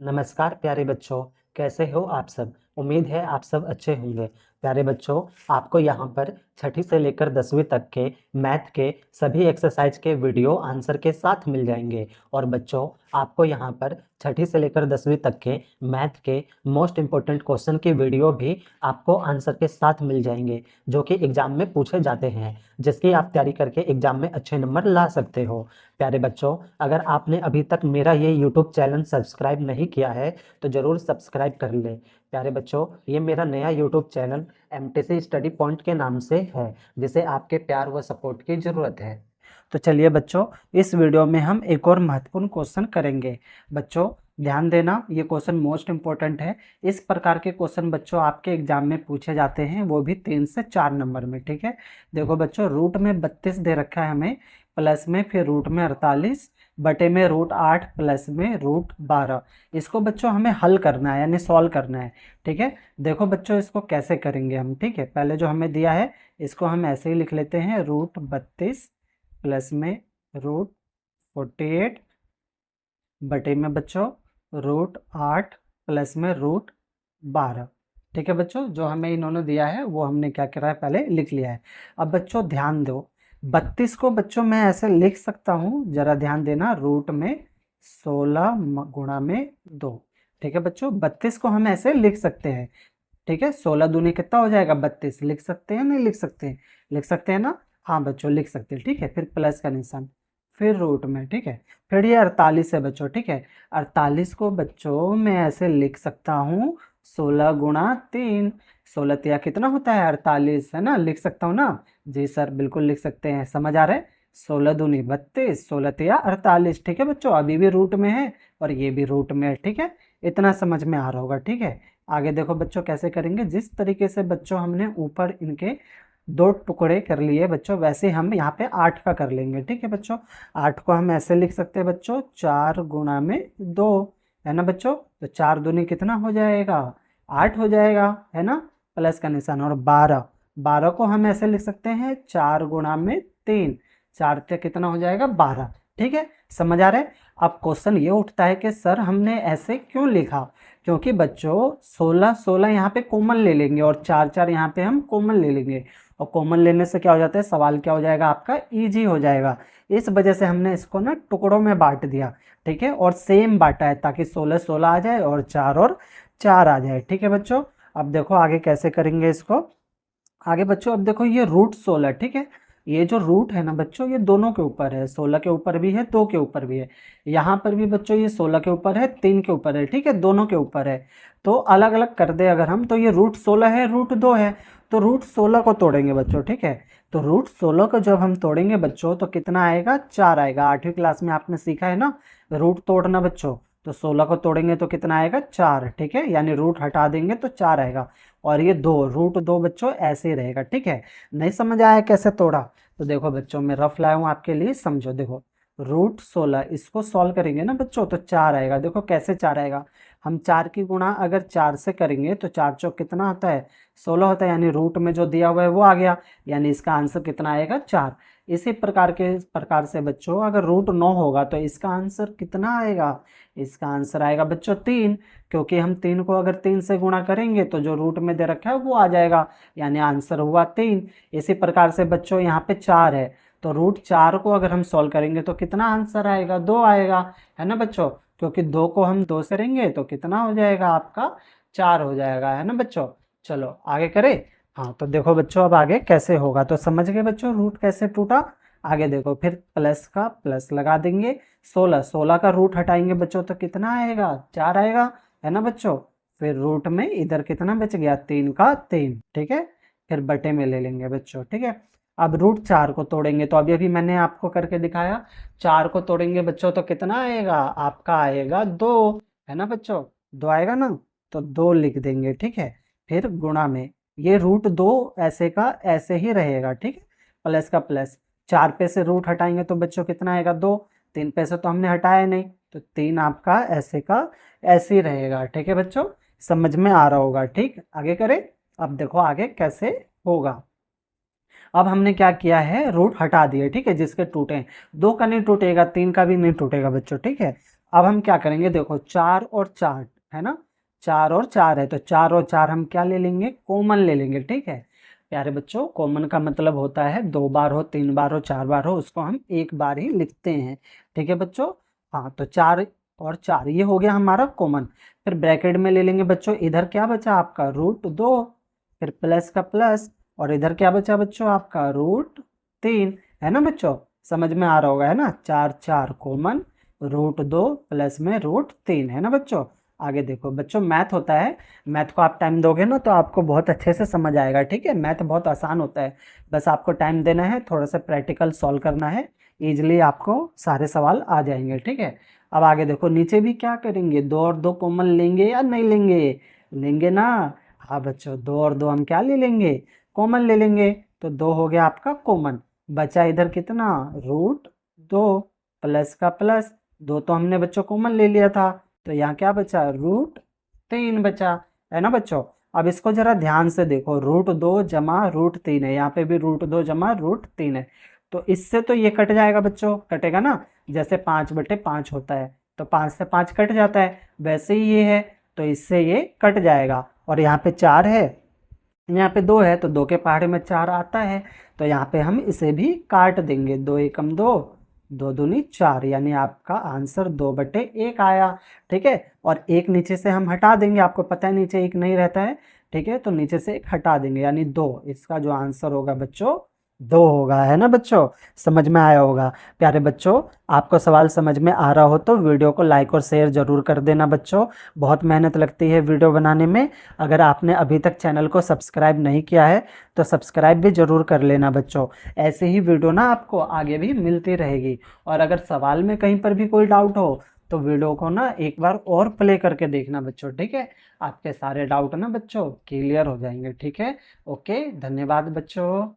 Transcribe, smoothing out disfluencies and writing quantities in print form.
नमस्कार प्यारे बच्चों, कैसे हो आप सब? उम्मीद है आप सब अच्छे होंगे। प्यारे बच्चों, आपको यहाँ पर छठी से लेकर 10वीं तक के मैथ के सभी एक्सरसाइज के वीडियो आंसर के साथ मिल जाएंगे। और बच्चों, आपको यहाँ पर छठी से लेकर 10वीं तक के मैथ के मोस्ट इम्पोर्टेंट क्वेश्चन की वीडियो भी आपको आंसर के साथ मिल जाएंगे, जो कि एग्जाम में पूछे जाते हैं, जिसकी आप तैयारी करके एग्जाम में अच्छे नंबर ला सकते हो। प्यारे बच्चों, अगर आपने अभी तक मेरा ये यूट्यूब चैनल सब्सक्राइब नहीं किया है तो ज़रूर सब्सक्राइब कर लें। प्यारे बच्चों, ये मेरा नया YouTube channel MTC study point के नाम से है, जिसे आपके प्यार व सपोर्ट की ज़रूरत है। तो चलिए बच्चों, इस वीडियो में हम एक और महत्वपूर्ण क्वेश्चन करेंगे। बच्चों ध्यान देना, ये क्वेश्चन मोस्ट इंपॉर्टेंट है। इस प्रकार के क्वेश्चन बच्चों आपके एग्जाम में पूछे जाते हैं, वो भी 3 से 4 नंबर में। ठीक है, देखो बच्चों, रूट में 32 दे रखा है हमें, प्लस में फिर रूट में 48, बटे में √8, प्लस में √12। इसको बच्चों हमें हल करना है, यानी सॉल्व करना है। ठीक है, देखो बच्चों, इसको कैसे करेंगे हम। ठीक है, पहले जो हमें दिया है इसको हम ऐसे ही लिख लेते हैं, √32 प्लस में √48 बटे में बच्चों √8 प्लस में √12। ठीक है बच्चों, जो हमें इन्होंने दिया है वो हमने क्या करा है, पहले लिख लिया है। अब बच्चों ध्यान दो, 32 को बच्चों मैं ऐसे लिख सकता हूँ, जरा ध्यान देना, रूट में 16 गुणा में 2। ठीक है बच्चों, 32 को हम ऐसे लिख सकते हैं। ठीक है, 16 दूनी कितना हो जाएगा, 32। लिख सकते हैं, नहीं लिख सकते हैं? लिख सकते हैं ना? हाँ बच्चों, लिख सकते हैं। ठीक है, फिर प्लस का निशान, फिर रूट में। ठीक है, फिर ये 48 है बच्चों। ठीक है, 48 को बच्चों मैं ऐसे लिख सकता हूँ, 16 गुणा 3। 16 तिया कितना होता है, 48, है ना? लिख सकता हूँ ना? जी सर, बिल्कुल लिख सकते हैं। समझ आ रहा है? 16 दूनी 32, 16 तिया 48। ठीक है बच्चों, अभी भी रूट में है और ये भी रूट में है। ठीक है, इतना समझ में आ रहा होगा। ठीक है, आगे देखो बच्चों कैसे करेंगे। जिस तरीके से बच्चों हमने ऊपर इनके 2 टुकड़े कर लिए बच्चों, वैसे हम यहाँ पे 8 का कर लेंगे। ठीक है बच्चों, 8 को हम ऐसे लिख सकते हैं बच्चों, 4 गुणा में 2, है ना बच्चों? तो 4 दूनी कितना हो जाएगा, 8 हो जाएगा, है ना? प्लस का निशान। और 12, 12 को हम ऐसे लिख सकते हैं, 4 गुणा में 3, 4 से कितना हो जाएगा, 12। ठीक है, समझ आ रहा है? अब क्वेश्चन ये उठता है कि सर हमने ऐसे क्यों लिखा? क्योंकि बच्चों 16 16 यहाँ पे कॉमन ले लेंगे और 4 4 यहाँ पे हम कॉमन ले लेंगे, और कॉमन लेने से क्या हो जाता है, सवाल क्या हो जाएगा आपका, इजी हो जाएगा। इस वजह से हमने इसको ना टुकड़ों में बांट दिया। ठीक है, और सेम बांटा है ताकि 16 16 आ जाए और 4 आ जाए। ठीक है बच्चों, अब देखो आगे कैसे करेंगे इसको। आगे बच्चों अब देखो, ये √16। ठीक है, ये जो रूट है ना बच्चों, ये दोनों के ऊपर है, 16 के ऊपर भी है, 2 के ऊपर भी है। यहाँ पर भी बच्चों ये 16 के ऊपर है, 3 के ऊपर है। ठीक है, दोनों के ऊपर है। तो अलग अलग कर दे अगर हम, तो ये √16 है, √2 है, तो √16 को तोड़ेंगे बच्चों। ठीक है, तो √16 को जब हम तोड़ेंगे बच्चों तो कितना आएगा, 4 आएगा। 8वीं क्लास में आपने सीखा है ना रूट तोड़ना बच्चों। तो 16 को तोड़ेंगे तो कितना आएगा, 4। ठीक है, यानी रूट हटा देंगे तो 4 आएगा। और ये 2, √2 बच्चों ऐसे ही रहेगा। ठीक है, नहीं समझ आया कैसे तोड़ा? तो देखो बच्चों, मैं रफ लाया हूँ आपके लिए, समझो। देखो √16 इसको सॉल्व करेंगे ना बच्चों तो 4 आएगा। देखो कैसे 4 आएगा, हम 4 की गुणा अगर 4 से करेंगे तो 4 चौक कितना होता है, 16 होता है, यानी रूट में जो दिया हुआ है वो आ गया, यानी इसका आंसर कितना आएगा, 4। इसी प्रकार से बच्चों अगर √9 होगा तो इसका आंसर कितना आएगा, इसका आंसर आएगा बच्चों 3, क्योंकि हम 3 को अगर 3 से गुणा करेंगे तो जो रूट में दे रखा है वो आ जाएगा, यानी आंसर हुआ 3। इसी प्रकार से बच्चों यहाँ पे 4 है, तो √4 को अगर हम सॉल्व करेंगे तो कितना आंसर आएगा, 2 आएगा, है ना बच्चों? क्योंकि 2 को हम 2 से करेंगे तो कितना हो जाएगा आपका, 4 हो जाएगा, है ना बच्चों? चलो आगे करें। हाँ, तो देखो बच्चों अब आगे कैसे होगा, तो समझ गए बच्चों रूट कैसे टूटा। आगे देखो, फिर प्लस का प्लस लगा देंगे, 16 16 का रूट हटाएंगे बच्चों तो कितना आएगा, 4 आएगा, है ना बच्चों? फिर रूट में इधर कितना बच गया, 3 का 3। ठीक है, फिर बटे में ले लेंगे बच्चों। ठीक है, अब √4 को तोड़ेंगे, तो अभी अभी मैंने आपको करके दिखाया, 4 को तोड़ेंगे बच्चों तो कितना आएगा आपका, आएगा 2, है ना बच्चों? 2 आएगा ना, तो 2 लिख देंगे। ठीक है, फिर गुणा में ये √2 ऐसे का ऐसे ही रहेगा। ठीक है, प्लस का प्लस, 4 पे से रूट हटाएंगे तो बच्चों कितना आएगा, 2। 3 पे से तो हमने हटाया नहीं, तो 3 आपका ऐसे का ऐसे ही रहेगा। ठीक है बच्चों, समझ में आ रहा होगा। ठीक, आगे करें। अब देखो आगे कैसे होगा। अब हमने क्या किया है, रूट हटा दिए। ठीक है, जिसके टूटे, 2 का नहीं टूटेगा, 3 का भी नहीं टूटेगा बच्चों। ठीक है, अब हम क्या करेंगे, देखो 4 और 4 है ना, 4 और 4 है, तो 4 और 4 हम क्या ले लेंगे, कॉमन ले लेंगे। ठीक है प्यारे बच्चों, कॉमन का मतलब होता है 2 बार हो, 3 बार हो, 4 बार हो, उसको हम एक बार ही लिखते हैं। ठीक है बच्चों। हाँ तो 4 और 4 ये हो गया हमारा कॉमन। फिर ब्रैकेट में ले लेंगे बच्चों, इधर क्या बचा आपका √2, फिर प्लस का प्लस, और इधर क्या बचा बच्चों आपका √3, है ना बच्चों, समझ में आ रहा होगा, है ना, 4 4 कॉमन, √2 प्लस में √3, है ना बच्चों। आगे देखो बच्चों, मैथ होता है, मैथ को आप टाइम दोगे ना तो आपको बहुत अच्छे से समझ आएगा। ठीक है, मैथ बहुत आसान होता है, बस आपको टाइम देना है, थोड़ा सा प्रैक्टिकल सॉल्व करना है, इजीली आपको सारे सवाल आ जाएंगे। ठीक है, अब आगे देखो, नीचे भी क्या करेंगे, 2 और 2 कॉमन लेंगे या नहीं लेंगे, लेंगे ना। हाँ बच्चों, 2 और 2 हम क्या ले लेंगे, कॉमन ले लेंगे, तो 2 हो गया आपका कॉमन। बचा इधर कितना, √2 प्लस का प्लस, 2 तो हमने बच्चों कॉमन ले लिया था, तो यहाँ क्या बचा, √3 बचा, है ना बच्चों। अब इसको जरा ध्यान से देखो, √2 जमा √3 है, यहाँ पे भी √2 जमा √3 है, तो इससे तो ये कट जाएगा बच्चों, कटेगा ना, जैसे 5/5 होता है, तो 5 से 5 कट जाता है, वैसे ही ये है, तो इससे ये कट जाएगा। और यहाँ पे 4 है, यहाँ पे 2 है, तो 2 के पहाड़े में 4 आता है, तो यहाँ पे हम इसे भी काट देंगे, 2 एकम 2, 2 दूनी 4, यानी आपका आंसर 2/1 आया। ठीक है, और एक नीचे से हम हटा देंगे, आपको पता है नीचे एक नहीं रहता है। ठीक है, तो नीचे से एक हटा देंगे, यानी 2, इसका जो आंसर होगा बच्चों 2 होगा, है ना बच्चों, समझ में आया होगा। प्यारे बच्चों, आपको सवाल समझ में आ रहा हो तो वीडियो को लाइक और शेयर जरूर कर देना बच्चों, बहुत मेहनत लगती है वीडियो बनाने में। अगर आपने अभी तक चैनल को सब्सक्राइब नहीं किया है तो सब्सक्राइब भी जरूर कर लेना बच्चों, ऐसे ही वीडियो ना आपको आगे भी मिलती रहेगी। और अगर सवाल में कहीं पर भी कोई डाउट हो तो वीडियो को ना एक बार और प्ले करके देखना बच्चों। ठीक है, आपके सारे डाउट ना बच्चों क्लियर हो जाएंगे। ठीक है, ओके, धन्यवाद बच्चों।